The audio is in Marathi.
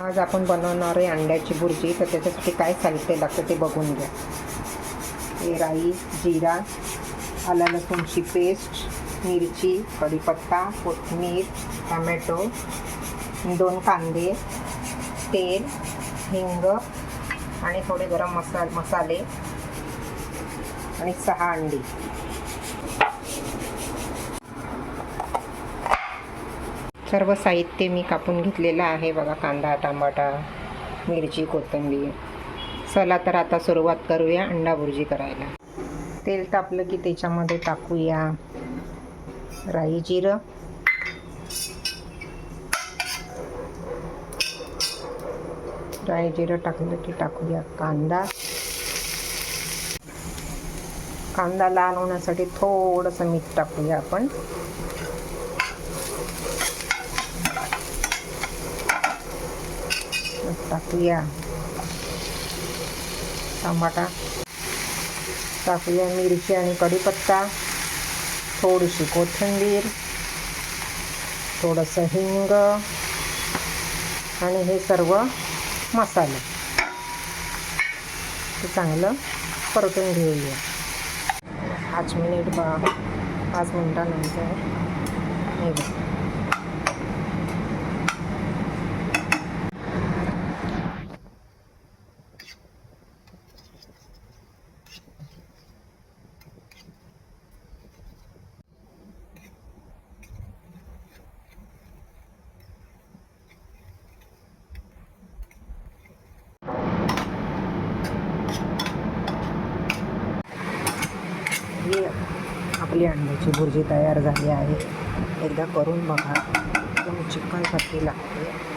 आज आपण बनवणार आहे अंड्याची भुर्जी. तर त्याच्यासाठी काय साहित्य लागतं ते बघून घ्या. हे राई, जिरा, आलं लसूणची पेस्ट, मिरची, कढीपत्ता, कोथिंबीर, टमॅटो, 2 कांदे, तेल, हिंग आणि थोडे गरम मसाले आणि 6 अंडी. सर्व साहित्य मी कापून घेतलेलं आहे बघा. कांदा, टमाटा, मिरची, कोथिंबीर. चला तर आता सुरुवात करूया अंडा भुर्जी करायला. तेल तापलं की त्याच्यामध्ये टाकूया राई, जिरं, टाकलं की टाकूया कांदा लाल होण्यासाठी थोडंसं मीठ टाकूया आपण. टाकूया टमाटा, टाकूया मिरची आणि कढीपत्ता, थोडीशी कोथिंबीर, थोडंसं हिंग आणि हे सर्व मसाले ते चांगलं परतून घेऊया. 5 मिनिटानंतर हे बघा. आपली अंड्याची भुर्जी तयार झाली आहे. एकदा करून बघा, एकदम चिकनसारखी लागते.